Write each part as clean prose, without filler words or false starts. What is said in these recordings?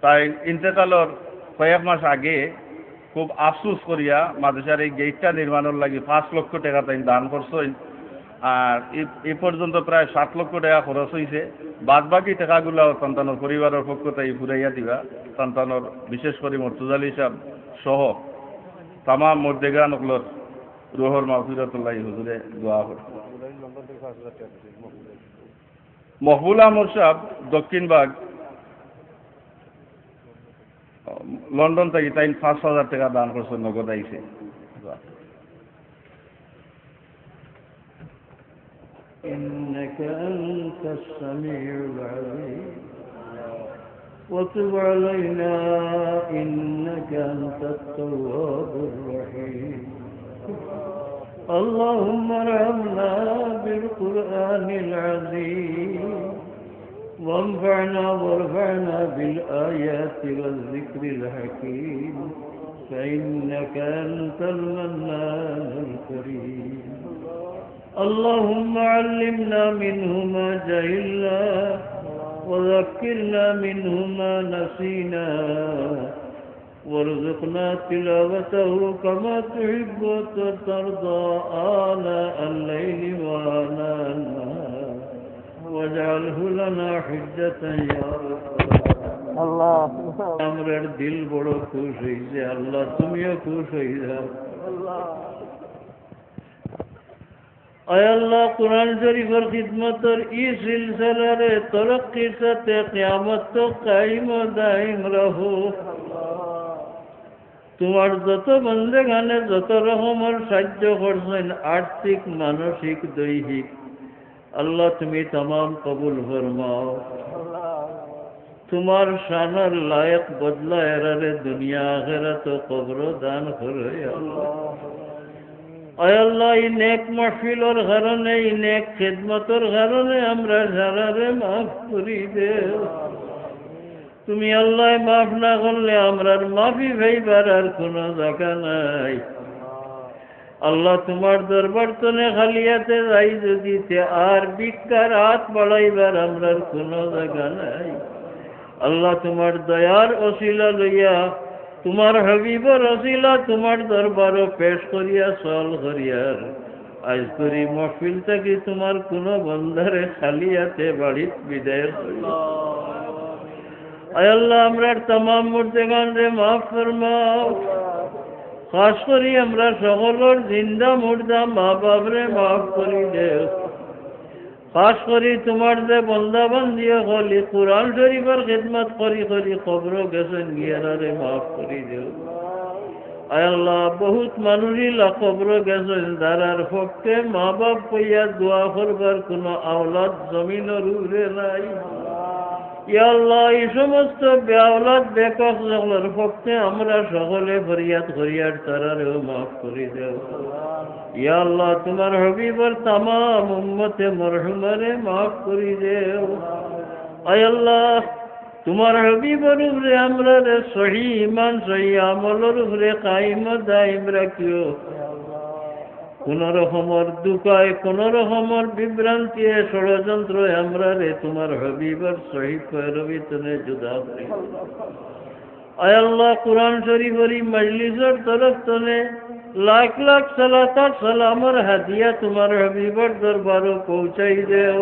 তাই ইন্তেকালর কয়েক মাস আগে খুব আফসোস করিয়া মাদ্রাসার এই গেটটা নির্মাণের লাগি 5 লক্ষ টাকা তাই দান করছেন। আর এই পর্যন্ত প্রায় 7 লক্ষ টাকা খরচ হয়েছে। বাদ বাকি টাকাগুলো সন্তানের পরিবারের পক্ষ তাই ঘুরাইয়া দিবা। সন্তানের বিশেষ করে মর্তুজালি সাহেব সহ তামাম মর্দেগানগুলোর রুহর মাগফিরাতুল্লাহি হুজুরে দোয়া করছে। মকবুল আহমদ সাহেব দক্ষিণবাগ লন্ডন থেকে তাই 5,000 টাকা দান করছে, নগদ আইছে। إنك أنت السميع العليم وتب علينا إنك أنت التواب الرحيم اللهم ارحمنا بالقرآن العظيم وانفعنا وارفعنا بالآيات والذكر الحكيم فإنك أنت المنان الكريم اللهم علمنا منه ما جهلنا وذكرنا منه ما نسينا وارزقنا تلاوته كما تحب وترضى آناء الليل وآناء النهار واجعله لنا حجة يا رب আল্লাহ আমরার দিল বড় খুশ হইছে আল্লাহ, তুমিও খুশ হয়ে যাও। আয় আল্লাহ, কুরআন শরীফের খিদমতের ই সিলসিলারে তরক্কির সাথে কিয়ামত তক কায়েম ও দায়েম রহো। তোমার যত বন্দেগানে যত রকমের সাহায্য করছেন, আর্থিক, মানসিক, দৈহিক, আল্লাহ তুমি तमाम কবুল ফরমাও। তোমার শানের লায়ক বদলা এরারে দুনিয়া আখিরাত ও কবর দান করো আল্লাহ। আয় আল্লাহ, এই নেক মাহফিলের কারণে, এই নেক খিদমতের কারণে আমরা যারারে মাফ করি দেও। তুমি আল্লাহ মাফ না করলে আমরার মাফি ভাইবার আর কোনো জায়গা নাই। আল্লাহ, তোমার দরবার তনে খালিয়াতে যাই যদি আর ভিক্ষার হাত বাড়াইবার আমরার কোনো জায়গা নাই। আল্লাহ, তোমার দয়ার ওসিলা লইয়া, তোমার হাবিবর ওসিলা তোমার দরবারও পেশ করিয়া সল করিয়ার আজ করি মহফিল থেকে তোমার কোনো বন্ধারে খালিয়াতে বাড়িত বিদায় করিয়া। আয় আল্লাহ, আমরার तमाम মুর্দেগান রে মাফ ফরমাও। খাস করি আমরা সকলের জিন্দা মুর্দা মা বাবরে মাফ করি দেও। খাস করি তোমার যে বন্দা বান্দিও হলি কুরআন শরীফের খিদমত করি করি কবর গেছেন গিয়ারে মাফ করি দেও। আয় আল্লাহ, বহুত মানুষই কবর গেছেন, দারার পক্ষে মা বাপ কইয়া দোয়া করবার কোনো আওলাদ জমিনের উপরে নাই। ইয়া আল্লাহ, এই সমস্ত বেআওলাদ বেকক সকলের পক্ষে আমরা সকলে ফরিয়াদ করিয়ার তারারেও মাফ করি দেও। ইয়া আল্লাহ, তোমার হাবিবের तमाम উম্মতে মরহুমারে মাফ করি দেও। আয় আল্লাহ, তোমার হাবিবের উপরে আমরা সহি ঈমান সহি আমলের উপরে কায়েম দায়েম রাখিও। কোন রকমের দুঃখায়, কোন রকমের বিভ্রান্তি ষড়যন্ত্র আমরা রে তোমার হাবিবের সহি পয়রবিতনে জুদা করি। আয় আল্লাহ, কুরআন শরীফের মজলিসের তরফ তনে লাখ লাখ সালাত আর সালামের হাদিয়া তোমার হাবিবের দরবারে পৌঁছাই দেও।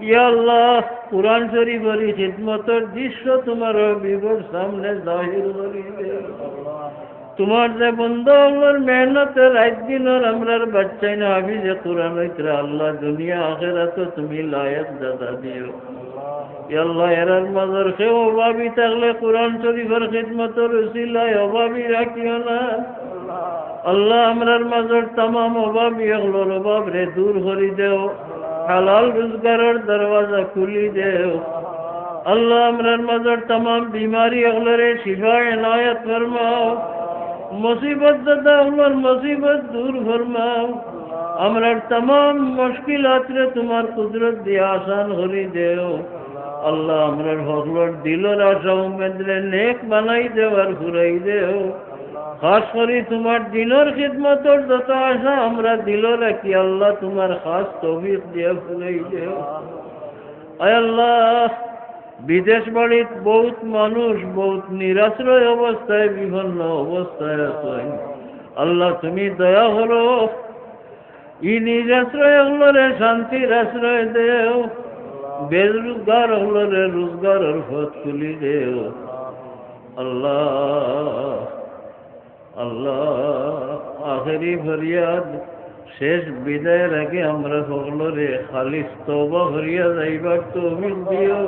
ইয়া আল্লাহ, কুরআন শরীফের খিদমতের দৃশ্য তোমার হাবিবের সামনে জাহির করি দেও। তোমার যে বন্দাগুলোর মেহনতে রাত দিনের আমরার বাচ্চাই না হাফিজে কুরআন হইতরা আল্লাহ, দুনিয়া আখিরাতে তুমি লায়েক দাদা দিও। ইয়া আল্লাহ, এরার মাঝের কেউ অভাবী থাকলে কুরআন শরীফের খিদমতের উসিলায় অভাবী রাখিও না। আল্লাহ, আমরার মাঝের तमाम অভাবী এগুলোর অভাব রে দূর করি দেও। হালাল রোজগারের দরওয়াজা খুলি দেও। আল্লাহ, আমরার মাঝের तमाम বিমারি এগুলোরে শিফা এনায়েত ফরমাও। মুসিবত দাদা হলোর মুসিবত দূর ফরমাও। আমরার तमाम মুশকিলাত রে তোমার কুদরত দিয়ে আসান করি দেও। আল্লাহ, আমরার হকলোর দিলের আশা উম্মেদ রে নেক বানাই দেও আর ঘুরাই দেও। খাস করি তোমার দিনের খিদমতের যত আশা আমরা দিল রাখি আল্লাহ, তোমার খাস তৌফিক দিয়ে ফুরাই দেও। আয় আল্লাহ, বিদেশ বাড়িত বহুত মানুষ বহুত নিরাশ্রয় অবস্থায় বিপন্ন অবস্থায় আছেন আল্লাহ তুমি দয়া করো ই নিরাশ্রয় হলরে শান্তির আশ্রয় দেও বেরোজগার হলরে রোজগারের পথ খুলি দেও আল্লাহ আল্লাহ আখেরি ফরিয়াদ শেষ বিদায়ের আগে আমরা সকলরে খালিস তওবা করিয়া যাইবার তৌফিক দিও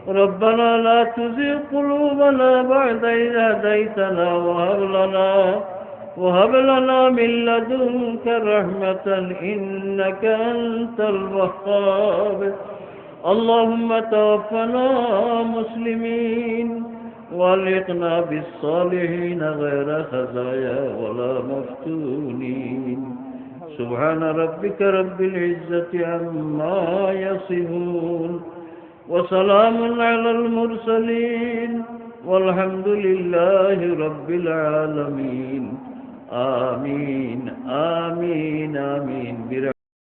ربنا لا تزغ قلوبنا بعد إذ هديتنا وهب لنا من لدنك رحمة إنك أنت الوهاب اللهم توفنا مسلمين والحقنا بالصالحين غير خزايا ولا مفتونين سبحان ربك رب العزة عما يصفون وسلام على المرسلين والحمد لله رب العالمين آمين